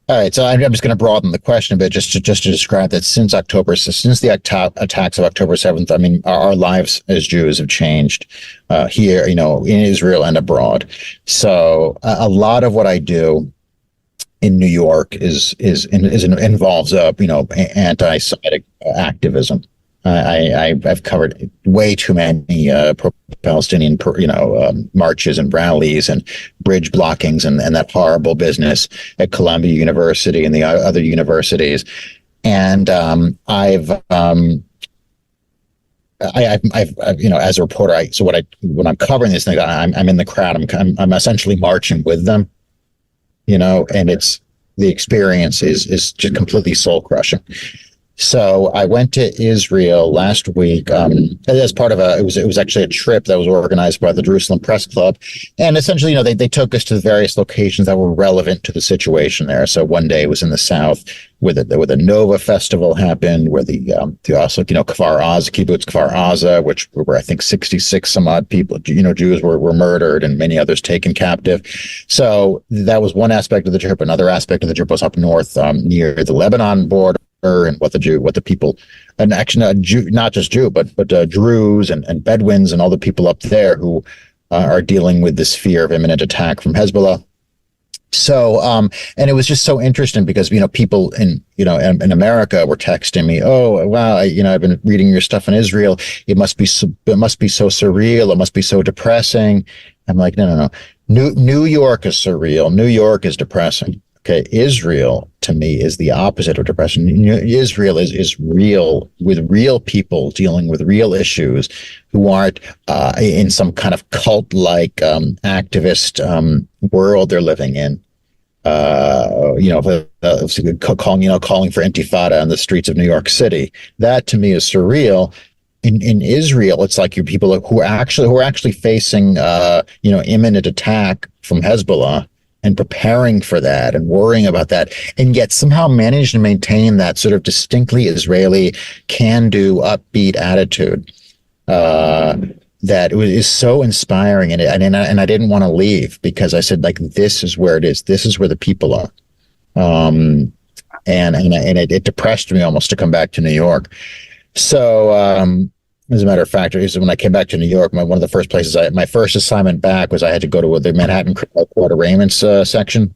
All right, so I'm just going to broaden the question a bit, just to describe that since the attacks of October 7th, I mean, our lives as Jews have changed here, in Israel and abroad. So a lot of what I do in New York involves anti-Semitic activism. I've covered way too many pro-Palestinian marches and rallies and bridge blockings and that horrible business at Columbia University and the other universities. And I've as a reporter, when I'm covering these things, I'm in the crowd. I'm essentially marching with them. And the experience is just completely soul crushing. So I went to Israel last week as part of it was actually a trip that was organized by the Jerusalem Press Club, and essentially, they took us to the various locations that were relevant to the situation there. So one day was in the south, where the Nova Festival happened, where the also Kfar Aza, Kibbutz Kfar Aza, which were I think 66 some odd people, Jews were murdered and many others taken captive. So that was one aspect of the trip. Another aspect of the trip was up north near the Lebanon border, and what the people, and actually not just Jew, but Druze and Bedouins and all the people up there who are dealing with this fear of imminent attack from Hezbollah. So, and it was just so interesting because, people in America were texting me, oh, wow, I've been reading your stuff in Israel. It must be so surreal. It must be so depressing. I'm like, no. New York is surreal. New York is depressing. Okay, Israel to me is the opposite of depression. Israel is real, with real people dealing with real issues who aren't in some kind of cult-like activist world they're living in. Calling for intifada on the streets of New York City. That to me is surreal. In Israel, it's like you people who are actually facing imminent attack from Hezbollah, and preparing for that and worrying about that, and yet somehow manage to maintain that sort of distinctly Israeli can-do, upbeat attitude that is so inspiring. And I didn't want to leave because I said, like, this is where it is. This is where the people are. And it depressed me almost to come back to New York. So, as a matter of fact, when I came back to New York, one of the first places my first assignment back was I had to go to the Manhattan Court Arraignments section.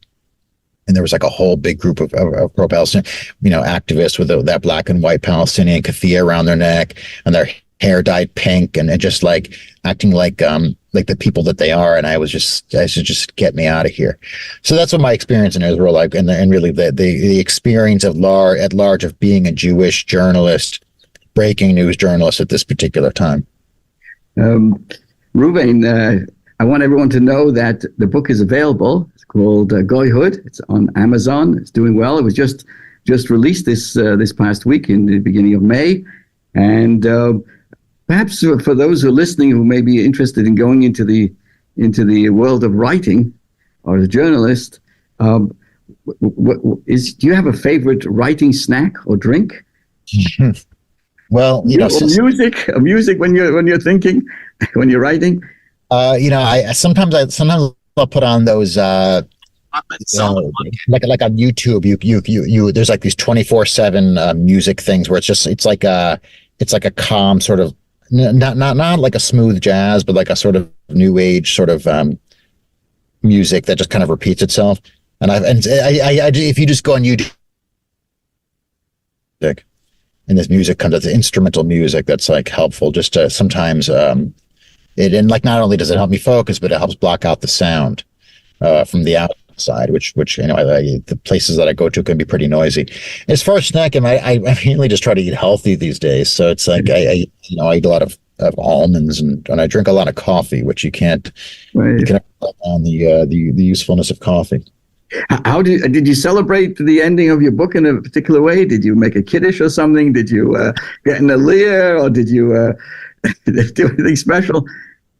And there was like a whole big group of pro-Palestinian, activists with that black and white Palestinian keffiyeh around their neck and their hair dyed pink and just like acting like the people that they are. And I said, just get me out of here. So that's what my experience in Israel like, and really the experience at large of being a Jewish journalist, breaking news journalist at this particular time. Reuven, I want everyone to know that the book is available. It's called GoyHood. It's on Amazon. It's doing well. It was just released this past week in the beginning of May. And perhaps for those who are listening who may be interested in going into the world of writing or as a journalist, do you have a favorite writing snack or drink? Well, music when you're thinking, when you're writing. I sometimes I'll put on those like on YouTube. You there's like these 24/7 music things where it's like a calm sort of not like a smooth jazz, but like a sort of new age sort of music that just kind of repeats itself. And if you just go on YouTube. And this music comes as instrumental music that's like helpful just to sometimes not only does it help me focus, but it helps block out the sound from the outside, which the places that I go to can be pretty noisy. As far as snacking, I mainly just try to eat healthy these days. So it's like I eat a lot of almonds and I drink a lot of coffee, which you can't on the usefulness of coffee. How did you celebrate the ending of your book in a particular way? Did you make a kiddush or something? Did you get an aliyah, or did you do anything special?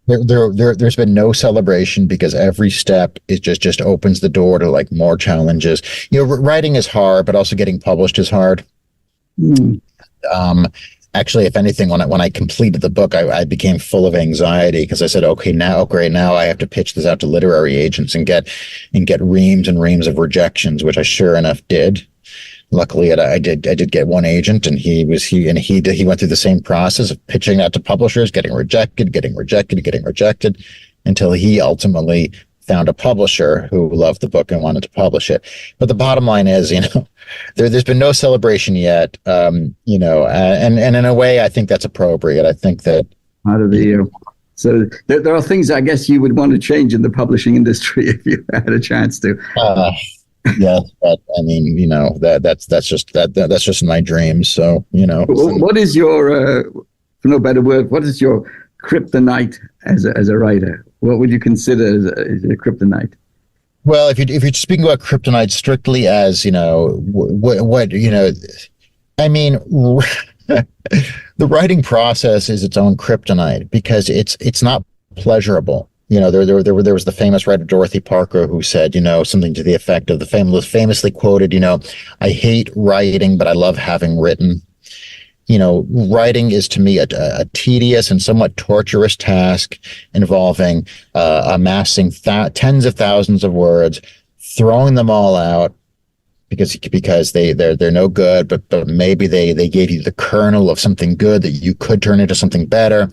There's been no celebration because every step is just opens the door to like more challenges. Writing is hard, but also getting published is hard. Actually, if anything, when I completed the book, I became full of anxiety because I said, okay, now I have to pitch this out to literary agents and get reams and reams of rejections, which I sure enough did. Luckily, I did get one agent, and he went through the same process of pitching out to publishers, getting rejected, until he ultimately found a publisher who loved the book and wanted to publish it. But the bottom line is, there's been no celebration yet, and in a way, I think that's appropriate. I think that so there are things I guess you would want to change in the publishing industry if you had a chance to. Yeah, but I mean, that's just my dreams. So, what is your, for no better word, what is your kryptonite as a writer? What would you consider as a kryptonite? Well, if you're speaking about kryptonite strictly as I mean, the writing process is its own kryptonite because it's not pleasurable. There was the famous writer Dorothy Parker who said, something to the effect of famously quoted, I hate writing, but I love having written. Writing is to me a tedious and somewhat torturous task involving amassing tens of thousands of words, throwing them all out because they're no good, but maybe they gave you the kernel of something good that you could turn into something better.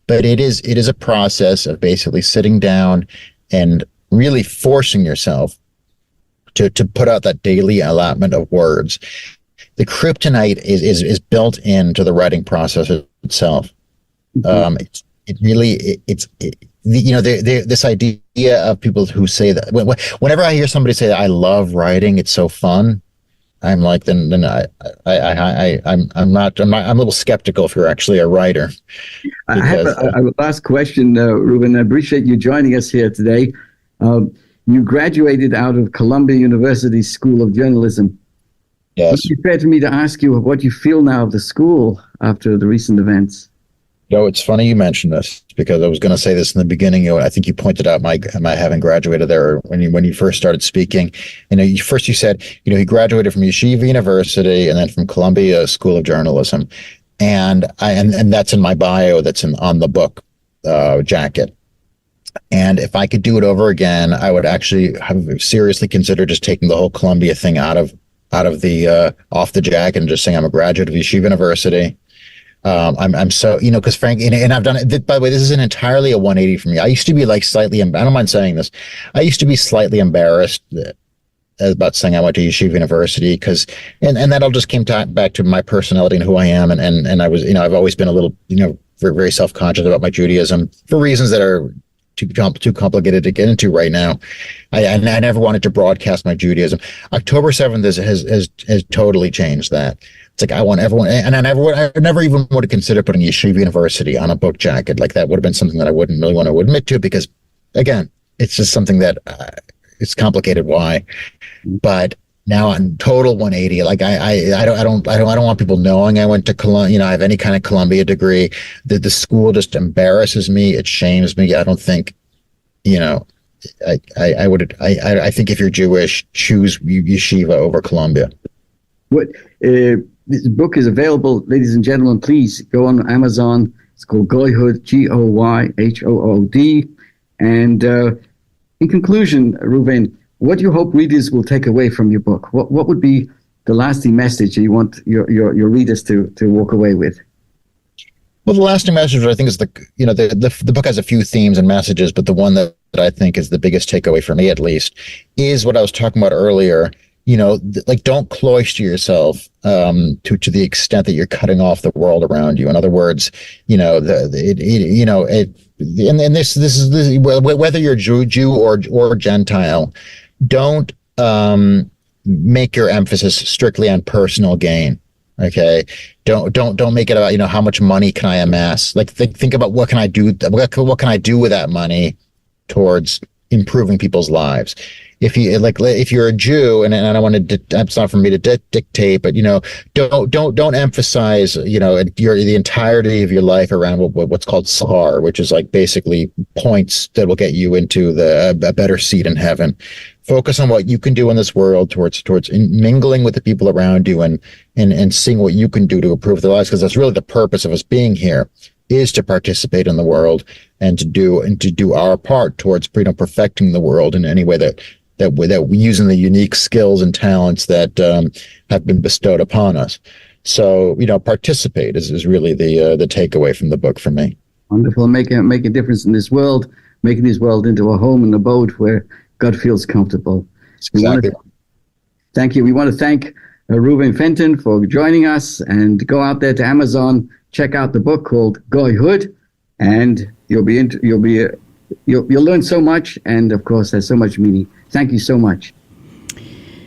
But it is a process of basically sitting down and really forcing yourself to put out that daily allotment of words. The kryptonite is built into the writing process itself. Mm-hmm. This idea of people who say that whenever I hear somebody say that I love writing, it's so fun. I'm like, I'm a little skeptical if you're actually a writer. I have a last question, Reuven. I appreciate you joining us here today. You graduated out of Columbia University School of Journalism. Yes. Would it be fair to me to ask you what you feel now of the school after the recent events? It's funny you mentioned this because I was going to say this in the beginning. I think you pointed out my having graduated there when you first started speaking. You said he graduated from Yeshiva University and then from Columbia School of Journalism, and that's in my bio. That's on the book jacket. And if I could do it over again, I would actually have seriously considered just taking the whole Columbia thing off the jacket and just saying I'm a graduate of Yeshiva University. I'm so, because Frank, and I've done it, by the way, this isn't entirely a 180 for me. I used to be I don't mind saying this. I used to be slightly embarrassed about saying I went to Yeshiva University and that all just came back to my personality and who I am. And I was, I've always been a little, very, very self-conscious about my Judaism for reasons that are too complicated to get into right now. I never wanted to broadcast my Judaism. October 7th has totally changed that. It's like I want everyone, and I never even would have considered putting Yeshiva University on a book jacket. Like that would have been something that I wouldn't really want to admit to because, again, it's just something that it's complicated why. But now on total 180, like I don't want people knowing I went to Columbia. I have any kind of Columbia degree. The school just embarrasses me. It shames me. I don't think, I think if you're Jewish, choose yeshiva over Columbia. This book is available, ladies and gentlemen. Please go on Amazon. It's called GoyHood, GoyHood. And in conclusion, Reuven, what do you hope readers will take away from your book? What would be the lasting message you want your readers to walk away with? Well, the lasting message, I think, is the book has a few themes and messages, but the one that I think is the biggest takeaway for me, at least, is what I was talking about earlier. Don't cloister yourself to the extent that you're cutting off the world around you. In other words, this is whether you're Jew or Gentile, don't make your emphasis strictly on personal gain. Okay, don't make it about how much money can I amass. Like think about what can I do with that money towards improving people's lives. If you're a Jew, and I don't want to, it's not for me to dictate, but don't emphasize the entirety of your life around what's called sahar, which is like basically points that will get you into a better seat in heaven. Focus on what you can do in this world towards mingling with the people around you and seeing what you can do to improve their lives, because that's really the purpose of us being here, is to participate in the world and to do our part towards perfecting the world in any way that we using the unique skills and talents that have been bestowed upon us. So participate is really the takeaway from the book for me. Wonderful. Make a difference in this world, making this world into a home and abode where God feels comfortable. Exactly. Thank you. We want to thank Reuven Fenton for joining us, and go out there to Amazon, check out the book called GoyHood, and you'll learn so much, and of course there's so much meaning. Thank you so much.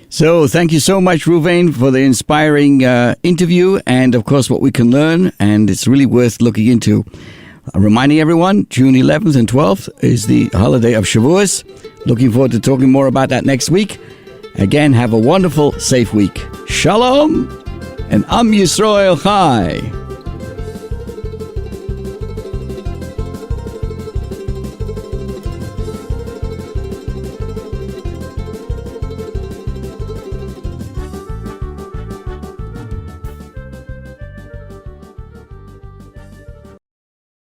So thank you so much, Reuven, for the inspiring interview, and of course what we can learn, and it's really worth looking into. Reminding everyone, June 11th and 12th is the holiday of Shavuos. Looking forward to talking more about that next week. Again, have a wonderful, safe week. Shalom! and Am Yisrael Chai.